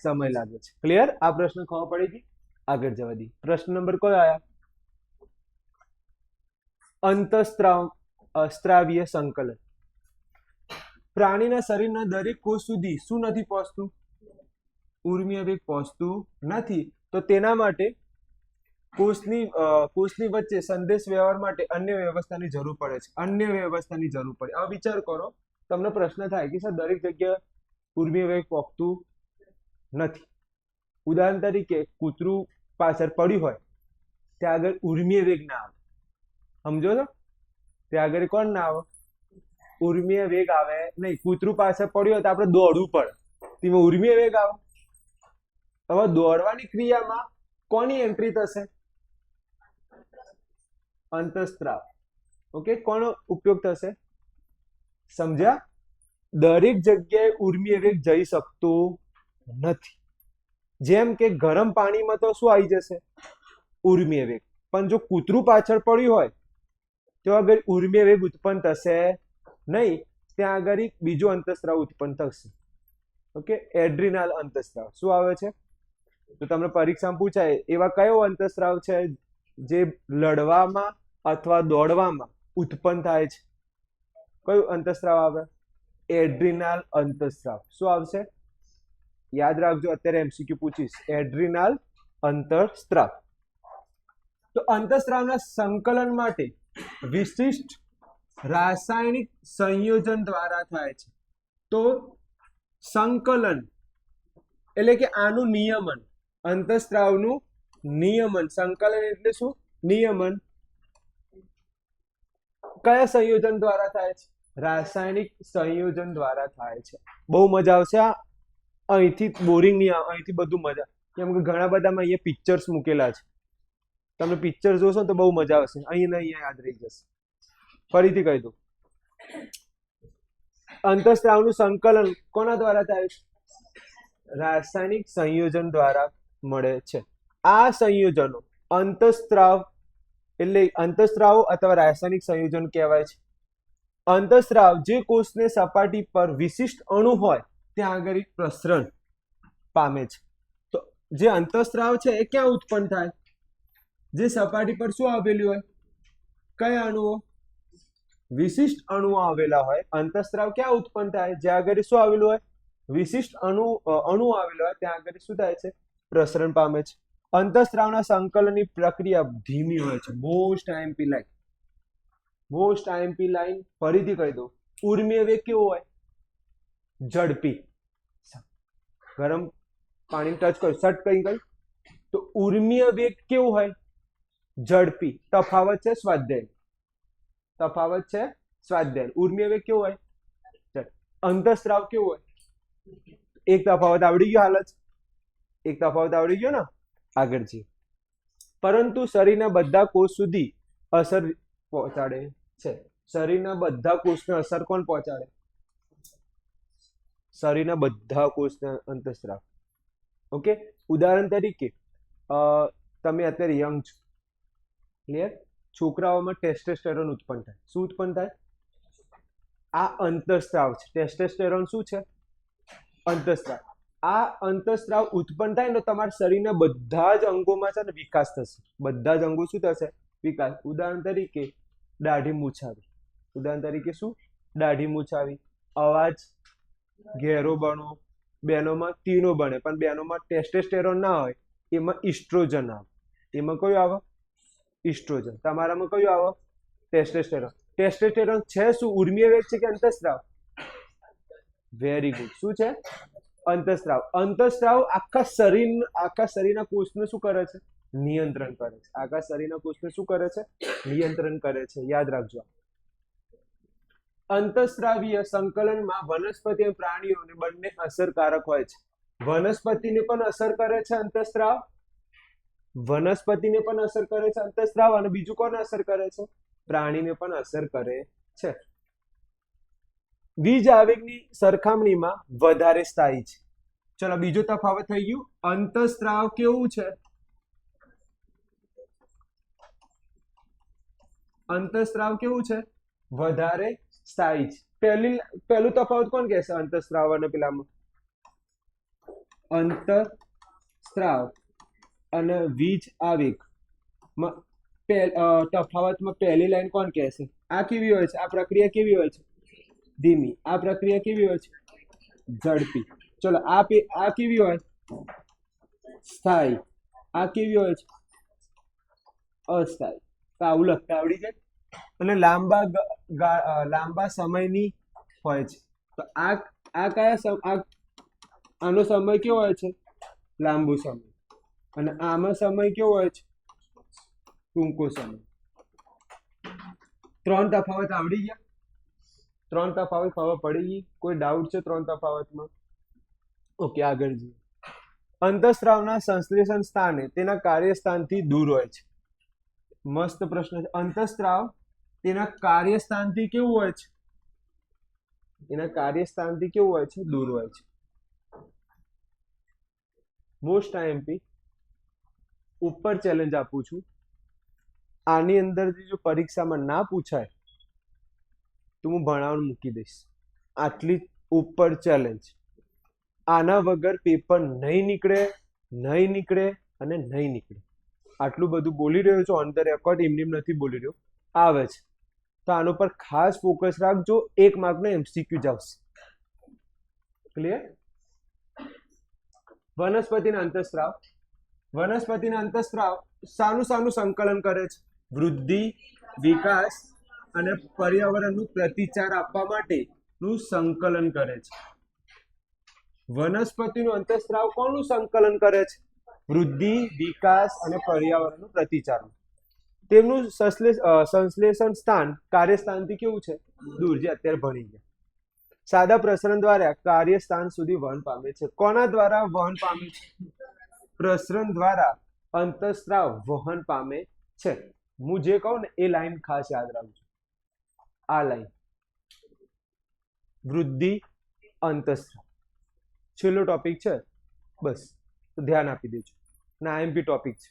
સમય લાગે છે. ક્લિયર? આ પ્રશ્ન ખબર પડી ગઈ? આગળ જવા દી. પ્રશ્ન નંબર કયો આયા? અંતઃસ્ત્રાવીય સંકલન. પ્રાણીના શરીરના દરેક કોષ સુધી શું નથી પહોંચતું? ઉર્મિય વેગ પહોંચતું નથી. તો તેના માટે કોષની વચ્ચે સંદેશ વ્યવહાર માટે અન્ય વ્યવસ્થાની જરૂર પડે છે. હવે વિચાર કરો, તમને પ્રશ્ન થાય કે સર દરેક જગ્યાએ ઉર્મિય વેગ પહોંચતું નથી. ઉદાહરણ તરીકે કૂતરું પાછળ પડ્યું હોય ત્યાં આગળ ઉર્મિય વેગ ના આવે. સમજો છો? ત્યાં આગળ કોણ ના આવે? ઉર્મિય વેગ આવે નહીં. કૂતરું પાછળ પડ્યું હોય તો આપણે દોડવું પડે, તેમાં ઉર્મિય વેગ આવે. હવે દોડવાની ક્રિયામાં કોની એન્ટ્રી થશે? અંતઃસ્ત્રાવ. ઓકે, કોનો ઉપયોગ થશે? સમજ્યા? દરેક જગ્યાએ ઉર્મિય વેગ જઈ શકતો નથી. જેમ કે ગરમ પાણીમાં તો શું આવી જશે? ઉર્મિય વેગ. પણ જો કૂતરું પાછળ પડ્યું હોય તો આગળ ઉર્મિય વેગ ઉત્પન્ન થશે નહીં. ત્યાં આગળ બીજો અંતઃસ્ત્રાવ ઉત્પન્ન થશે. ઓકે, એડ્રિનાલ અંતઃસ્ત્રાવ. શું આવે છે? તો તમને પરીક્ષામાં પૂછાય એવા કયો અંતઃસ્ત્રાવ છે જે લડવામાં અથવા દોડવામાં ઉત્પન્ન થાય છે? કયું અંતઃસ્ત્રાવ આવે? એડ્રિનાલ અંતઃસ્ત્રાવ. શું આવશે? યાદ રાખજો, અત્યારે એમસીક્યુ પૂછીશ. એડ્રિનાલ અંતઃસ્ત્રાવ. તો અંતઃસ્ત્રાવના સંકલન માટે વિશિષ્ટ રાસાયણિક સંયોજન દ્વારા થાય છે. તો સંકલન એટલે કે આનું નિયમન, અંતઃસ્ત્રાવનું નિયમન. સંકલન એટલે શું? નિયમન. કયા સંયોજન દ્વારા થાય છે? રાસાયણિક સંયોજન દ્વારા થાય છે. બહુ મજા આવશે. અહીંથી બોરિંગ નહીં આવે, અહીંથી બધું મજા. કેમ કે ઘણા બધામાં અહીંયા પિક્ચર્સ મૂકેલા છે. તમે પિક્ચર જોશો તો બહુ મજા આવશે. અહીંયા યાદ રહી જશે. ફરીથી કહી દઉં, અંતઃસ્ત્રાવનું સંકલન કોના દ્વારા થાય છે? રાસાયણિક સંયોજન દ્વારા મળે છે. આ સંયોજનો અંતઃસ્ત્રાવ એટલે અંતઃસ્ત્રાવો અથવા રાસાયણિક સંયોજન કહેવાય છે. અંતઃસ્રાવ જે કોષને સપાટી પર વિશિષ્ટ અણુ હોય ત્યાં આગળ પ્રસરણ પામે છે. તો જે અંતઃસ્રાવ છે એ ક્યાં ઉત્પન્ન થાય? જે સપાટી પર શું આવેલું હોય? કયા અણુઓ? વિશિષ્ટ અણુઓ આવેલા હોય. અંતઃસ્રાવ ક્યાં ઉત્પન્ન થાય? જ્યાં આગળ શું આવેલું હોય? વિશિષ્ટ અણુ આવેલો હોય ત્યાં આગળ શું થાય છે? પ્રસરણ પામે છે. અંતઃસ્રાવના સંકલનની પ્રક્રિયા ધીમી હોય છે. મોસ્ટ આઈએમપી લાઈન ફરીથી કહી દઉં. ઉર્મિય વેગ કેવો હોય? ઝડપી. ગરમ પાણી ટચ કર્યું, સટ કઈ ગઈ. તો ઉર્મિય વેગ કેવું હોય? ઝડપી. તફાવત છે સ્વાધ્યાય. ઉર્મિય વેગ કેવો હોય? અંતઃસ્રાવ કેવો હોય? એક તફાવત આવડી ગયો. એક તફાવત આવડી ગયો ને. આગળ જઈએ. પરંતુ શરીરના બધા કોષ સુધી અસર પહોંચાડે છે. શરીરના બધા કોષને અસર કોણ પહોંચાડે? શરીરના બધા કોષને અંતઃસ્રાવ. ઓકે, ઉદાહરણ તરીકે તમે અત્યારે યંગ છો, ક્લિયર? છોકરાઓમાં ટેસ્ટોસ્ટેરોન ઉત્પન્ન થાય. શું ઉત્પન્ન થાય? આ અંતઃસ્રાવ છે. ટેસ્ટોસ્ટેરોન શું છે? અંતઃસ્રાવ. આ અંતઃસ્રાવ ઉત્પન્ન થાય ને તમારા શરીરના બધા જ અંગોમાં છે ને વિકાસ થશે. બધા જ અંગો શું થશે? વિકાસ. ઉદાહરણ તરીકે દાઢી મૂછ આવી. અવાજ ઘેરો બનો. બહેનોમાં તીનો બને, પણ બહેનોમાં ટેસ્ટોસ્ટેરોન ના હોય, એમાં ઇસ્ટ્રોજન આવે. એમાં કયું આવે? ઇસ્ટ્રોજન. તમારામાં કયું આવે? ટેસ્ટોસ્ટેરોન. ટેસ્ટોસ્ટેરોન છે શું? ઉર્મિય વેગ છે કે અંતઃસ્રાવ? Very good. શું છે? અંતઃસ્રાવ. અંતઃસ્રાવ આખા શરીરના કોષને શું કરે છે? નિયંત્રણ કરે છે. આખા શરીરના કોષને શું કરે છે? નિયંત્રણ કરે છે. યાદ રાખજો. અંતઃસ્રાવીય સંકલનમાં વનસ્પતિ અને પ્રાણીઓને બંને અસરકારક હોય છે. વનસ્પતિને પણ અસર કરે છે અંતઃસ્રાવ. અને બીજું કોને અસર કરે છે? પ્રાણીને પણ અસર કરે છે. બીજ આવેગની સરખામણીમાં વધારે સ્થાયી છે. ચલો, બીજો તફાવત થઈ ગયું. અંતઃસ્રાવ કેવું છે? વધારે સ્થાયી છે. પહેલું તફાવત કોણ કહેશે? અંતઃસ્રાવ અને પેલામાં. અંતઃસ્રાવ અને વીજ આવેગ તફાવતમાં પહેલી લાઈન કોણ કહેશે? આ કેવી હોય છે? આ પ્રક્રિયા કેવી હોય છે? ધીમી. આ પ્રક્રિયા કેવી હોય છે? ઝડપી. ચલો, આ કેવી હોય? સ્થાયી. આ કેવી હોય છે? અસ્થાયી. તો આવું લખતા આવડી જાય. અને લાંબા સમયની હોય છે. તો આનો સમય કેવો હોય છે? લાંબો સમય. અને આમાં સમય કેવો હોય છે? ટૂંકો સમય. 3 તફાવત આવડી ગયા. 3 તફાવત ખબર પડી ગઈ? કોઈ ડાઉટ છે 3 તફાવતમાં? ઓકે, આગળ જઈએ. અંતઃસ્રાવના સંશ્લેષણ સ્થાને તેના કાર્યસ્થાનથી દૂર હોય છે. મસ્ત પ્રશ્ન છે. અંતઃસ્રાવ તેના કાર્યસ્થાનથી કેવું હોય છે? દૂર હોય છે. મોસ્ટ આઈએમપી ઉપર ચેલેન્જ આપું છું. આની અંદર જો પરીક્ષામાં ના પૂછાય તો હું ભણાવવાનું મૂકી દઈશ. આટલી ઉપર ચેલેન્જ. આના વગર પેપર નહીં નીકળે. આટલું બધું બોલી રહ્યો છું ઓન ધ રેકોર્ડ, એમની નથી બોલી રહ્યો, આવે છે. તો આનો પર ખાસ ફોકસ રાખજો. 1 માર્કનો MCQ જ આવશે. ક્લિયર? વનસ્પતિના અંતઃસ્રાવ શાનું સંકલન કરે છે? વૃદ્ધિ, વિકાસ અને પર્યાવરણનું પ્રતિચાર આપવા માટેનું સંકલન કરે છે. વનસ્પતિનું અંતઃસ્રાવ કોનું સંકલન કરે છે? વૃદ્ધિ, વિકાસ અને પર્યાવરણનું પ્રતિચાર. તેમનું સંશ્લેષણ સ્થાન કાર્યસ્થાનથી કેવું છે? દૂર. જે અત્યારે ભણી ગયા. સાદા પ્રસરણ દ્વારા કાર્યસ્થાન સુધી વહન પામે છે. કોના દ્વારા વહન પામે છે? પ્રસરણ દ્વારા અંતઃસ્રાવ વહન પામે છે. હું જે કહું ને એ લાઈન ખાસ યાદ રાખજો. આ લાઈન વૃદ્ધિ, અંતઃસ્રાવ છેલ્લો ટોપિક છે. બસ ધ્યાન આપી દેજો. ના, આઈએમપી ટોપિક છે.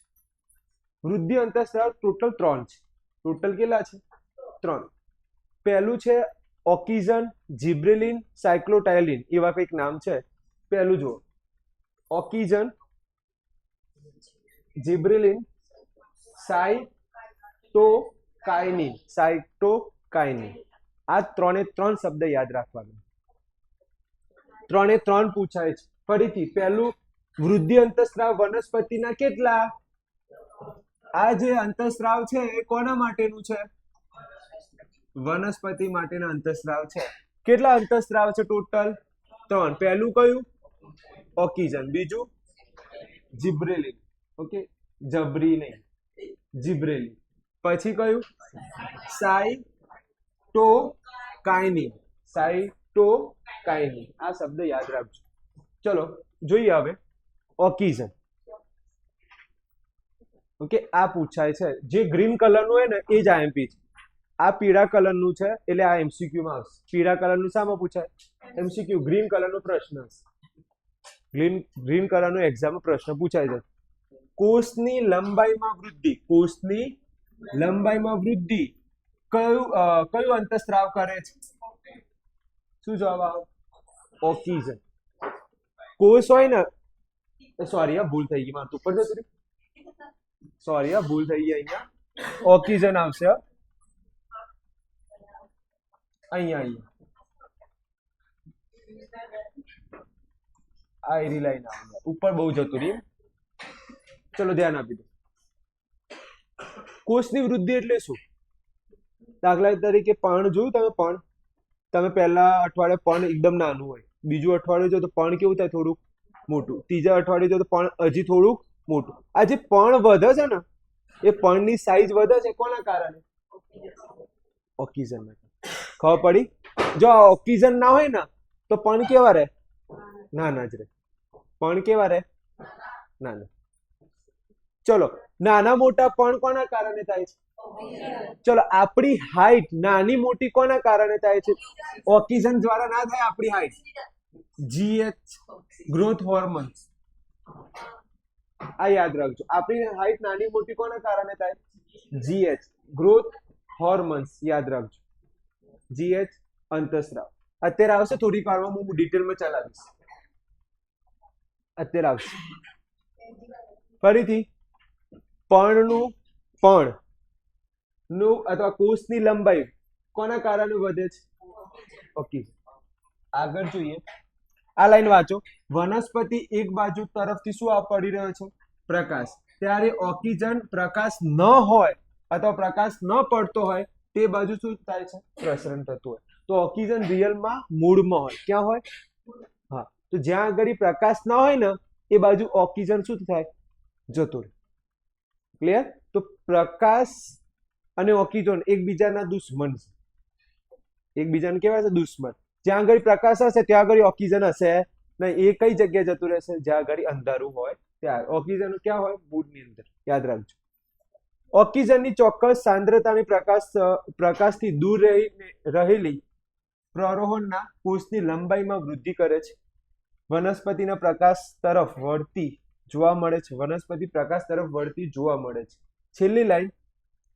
વૃદ્ધિ, અંતઃસ્રાવ ટોટલ 3 છે. ટોટલ કેટલા છે? 3. પહેલું છે ઓક્સિજન, જિબ્રેલિન, સાયક્લોટાઇલિન એવા કંઈક નામ છે. પહેલું જુઓ, ઓક્સિજન, જિબ્રેલિન, સાયટોકાઇનિન. આ ત્રણે ત્રણ શબ્દ યાદ રાખવાના. ત્રણે ત્રણ પૂછાય છે. ફરીથી પહેલું, વૃદ્ધિ અંતઃસ્ત્રાવ વનસ્પતિના કેટલા? આ જે અંતઃસ્ત્રાવ છે એ કોના માટેનું છે? વનસ્પતિ માટેના અંતઃસ્ત્રાવ છે. કેટલા અંતઃસ્ત્રાવ છે ટોટલ? 3. પહેલું કયું? ઓક્સિજન. બીજું જિબ્રેલિન. ઓકે, જબરી નહીં, જિબ્રેલિન. પછી કયું? સાયટોકાઇનિન. સાયટોકાઇનિન. આ શબ્દ યાદ રાખજો. ચલો જોઈએ હવે ઓક્સિજન. ઓકે, આ પૂછાય છે. જે ગ્રીન કલરનું હોય ને એ જ આઈએમપી છે. આ પીળા કલરનું છે એટલે આ એમસીક્યુ માં આવશે. પીળા કલરનું શામાં પૂછાય? એમસીક્યુ. ગ્રીન કલરનો પ્રશ્ન હશે. ગ્રીન કલરનો એક્ઝામમાં પ્રશ્ન પૂછાય છે. કોષની લંબાઈમાં વૃદ્ધિ. કોષની લંબાઈમાં વૃદ્ધિ કયું અંતઃસ્ત્રાવ કરે છે? શું જવાબ આવે? ઓક્સિજન. કોષ હોય ને, સોરી ભૂલ થઈ ગઈ, મારું ઉપર જતું રહ્યું. સોરી ભૂલ થઈ ગઈ. અહીંયા ઓક્સિજન આવશે. અહીંયા આ એરી લાઈન આવે, ઉપર બહુ જતું રહ્યું. ચલો ધ્યાન આપી દો. કોષની વૃદ્ધિ એટલે શું? દાખલા તરીકે પર્ણ જોયું તમે? પર્ણ તમે પહેલા અઠવાડિયે પર્ણ એકદમ નાનું હોય, બીજું અઠવાડિયું જો તો પર્ણ કેવું થાય? થોડુંક મોટું. ત્રીજા અઠવાડિયે જો તો પર્ણ હજી થોડુંક મોટું. આ જે પર્ણ વધે છે ને, એ પર્ણની સાઈઝ વધે છે કોના કારણે? ઓક્સિજન માટે. ખબર પડી? જો ઓક્સિજન ના હોય ને તો પર્ણ કેવા રહે? નાના જ રહે. પર્ણ કેવા રહે? નાના. ચલો, નાના મોટા પર્ણ કોના કારણે થાય છે? ચલો, આપણી હાઈટ નાની મોટી કોના કારણે થાય છે? ઓક્સિજન દ્વારા ના થાય આપણી હાઈટ. GH, growth hormones. આ યાદ રાખજો. આપણી હાઈટ નાની મોટી કોના કારણે થાય? GH, growth hormones. યાદ રાખજો. જીએચ અંતઃસ્ત્રાવ. અત્યારે આવશે, થોડીક વારમાં હું ડિટેલમાં ચલાવીશ. અત્યારે આવશે. ફરીથી પર્ણનું અથવા કોષની લંબાઈ કોના કારણે વધે છે? ઓકે, આગળ જોઈએ. આ લાઈન વાંચો. વનસ્પતિ એક બાજુ તરફથી શું પડી રહ્યો છે? પ્રકાશ. ત્યારે ઓક્સિજન પ્રકાશ ન હોય અથવા પ્રકાશ ન પડતો હોય તે બાજુ શું થાય છે? પ્રસરણ થતું હોય. તો ઓક્સિજન રિયલમાં મૂળમાં હોય. ક્યાં હોય? હા, તો જ્યાં આગળ પ્રકાશ ના હોય ને એ બાજુ ઓક્સિજન શું થાય? જતો રહે. ક્લિયર? તો પ્રકાશ અને ઓક્સિજન એકબીજાના દુશ્મન છે. એકબીજાને કેવા છે? દુશ્મન. જ્યાં આગળ પ્રકાશ હશે ત્યાં આગળ ઓક્સિજન હશે નહીં. એ કઈ જગ્યાએ જતું રહેશે? જ્યાં આગળ અંધારું હોય ત્યાં. ઓક્સિજન ક્યાં હોય? મૂળની અંદર. યાદ રાખજો. ઓક્સિજનની ચોક્કસ સાંદ્રતાની પ્રકાશથી દૂર રહેલી પ્રરોહણના કોષની લંબાઈમાં વૃદ્ધિ કરે છે. વનસ્પતિના પ્રકાશ તરફ વળતી જોવા મળે છે. વનસ્પતિ પ્રકાશ તરફ વળતી જોવા મળે છે. છેલ્લી લાઈન,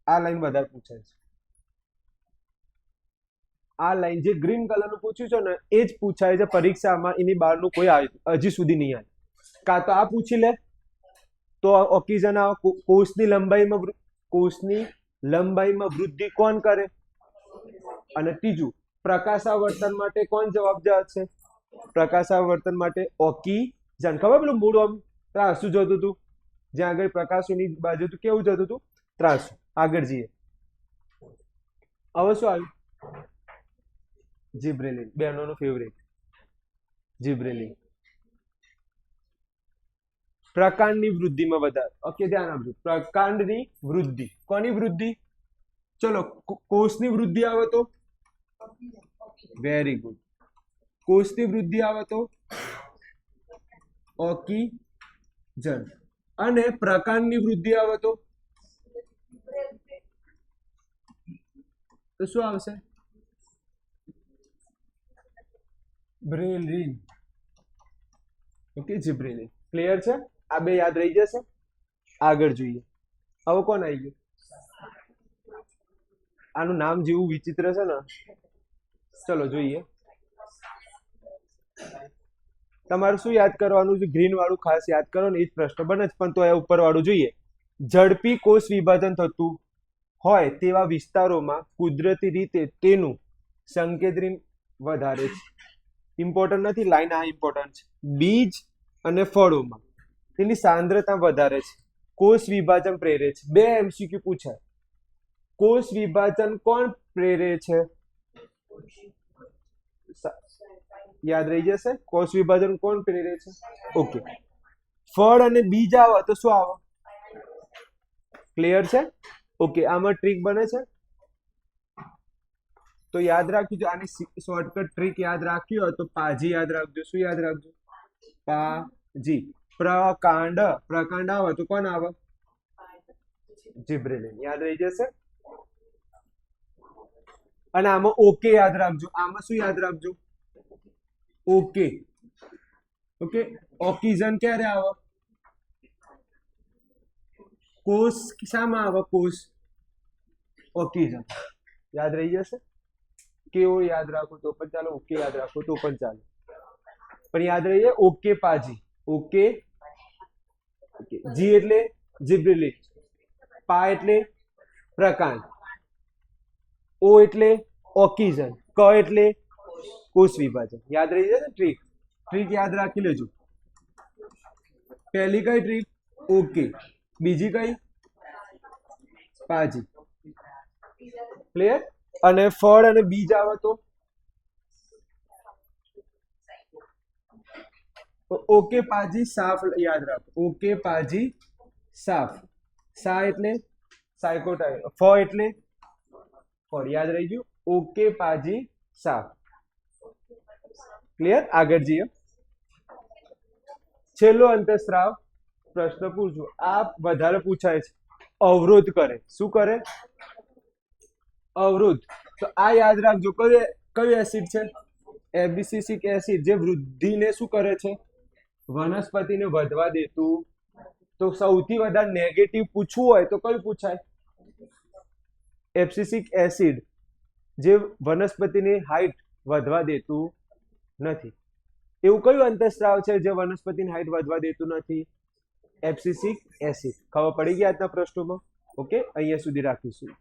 આ લાઈન વધારે પૂછાય છે. આ લાઈન જે ગ્રીન કલરનું પૂછ્યું છે ને એ જ પૂછાય છે પરીક્ષામાં. એની બહારનું કોઈ હજી સુધી નહીં આવે. કાં તો આ પૂછી લે તો ઓક્સિજન કોષની લંબાઈમાં વૃદ્ધિ કોણ કરે? અને ત્રીજું, પ્રકાશાવર્તન માટે કોણ જવાબદાર છે? પ્રકાશાવર્તન માટે ઓક્સિજન. ખબર પેલું મૂળ આમ ત્રાસું જતું હતું, જ્યાં આગળ પ્રકાશની બાજુ કેવું જતું હતું? ત્રાસું. આગળ જઈએ. હવે શું આવ્યું? જિબ્રેલિન. બહેનોનો ફેવરેટ જિબ્રેલિન. પ્રકાંડની વૃદ્ધિમાં વધારો. ઓકે, ધ્યાન આપજો. પ્રકાંડની વૃદ્ધિ. કોની વૃદ્ધિ? ચલો, કોષની વૃદ્ધિ આવે તો? Very good. કોષની વૃદ્ધિ આવે તો ઓક્સિજન. અને પ્રકાંડની વૃદ્ધિ આવે તો શું આવશે? બ્રેલિન. ઓકે, જિબ્રેલિન. ક્લિયર છે? આ બે યાદ રહી જશે. આગળ જોઈએ. હવે કોણ આવી ગયું? આનું નામ જેવું વિચિત્ર છે ને, ચલો જોઈએ. તમારે શું યાદ કરવાનું છે? ગ્રીન વાળું ખાસ યાદ કરો ને, એ જ પ્રશ્ન બને છે, પણ તો એ ઉપર વાળું જોઈએ. ઝડપી કોષ વિભાજન થતું હોય તેવા વિસ્તારોમાં કુદરતી રીતે તેનું સંકેદ્રી વધારે છે. ઇમ્પોર્ટન્ટ નથી, લાઈન આ ઇમ્પોર્ટન્ટ છે. બીજ અને ફળોમાં તેની સાંદ્રતા વધારે છે. કોષ વિભાજન પ્રેરે છે. બે MCQ પૂછાય. કોષ વિભાજન કોણ પ્રેરે છે? યાદ રહી જશે. કોષ વિભાજન કોણ પ્રેરે છે? ઓકે. ફળ અને બીજ આવે તો શું આવે? ક્લિયર છે? ઓકે. આમાં ટ્રીક બને છે તો યાદ રાખજો. આની શોર્ટકટ ટ્રીક યાદ રાખવી હોય તો પાજી યાદ રાખજો. શું યાદ રાખજો? પાજી. પ્રકાંડ આવે તો કોણ આવે? જીબ્રેલિન. યાદ રહી જશે. અને આમાં ઓકે યાદ રાખજો. આમાં શું યાદ રાખજો? ઓકે. ઓકે. ઓક્સિજન ક્યારે આવે? કોષ શામાં આવે? કોષ ઓક્સિજન. યાદ રહી જશે. કેવો યાદ રાખો તો પણ ચાલો, ઓકે યાદ રાખો તો પણ ચાલો, પણ યાદ રહી જાય. ઓકે પાજી. ઓકે. જી એટલે જીબ્રેલિન. પા એટલે પ્રકાંડ. ઓ એટલે ઓક્સિજન. ક એટલે કોષ વિભાજન. યાદ રહી જશે. ટ્રીક યાદ રાખી લેજો. પહેલી કઈ ટ્રીક? ઓકે. બીજી કઈ? પાજી. ક્લિયર? અને ફળ અને બીજ આવે તો ઓકે પાજી સાફ. યાદ રાખો. ઓકે પાજી સાફ. સા એટલે સાયકોટાઇલ. ફ એટલે ફળ. યાદ રહી ગયું. ઓકે પાજી સાફ. ક્લિયર? આગળ જઈએ. છેલ્લો અંતઃસ્ત્રાવ પ્રશ્ન પૂછું. આ વધારે પૂછાય છે. અવરોધ કરે. શું કરે? અવરોધ. તો આ યાદ રાખજો. કયું એસિડ છે? એબ્સિસિક એસિડ. જે વૃદ્ધિને શું કરે છે? વનસ્પતિને વધવા દેતું. તો સૌથી વધારે નેગેટિવ પૂછવું હોય તો કયું પૂછાય? એબ્સિસિક એસિડ. જે વનસ્પતિની હાઈટ વધવા દેતું નથી. એવું કયું અંતઃસ્ત્રાવ છે જે વનસ્પતિની હાઈટ વધવા દેતું નથી? એબ્સિસિક એસિડ. ખબર પડી ગઈ આજના પ્રશ્નોમાં? ઓકે. અહીંયા સુધી રાખીશું.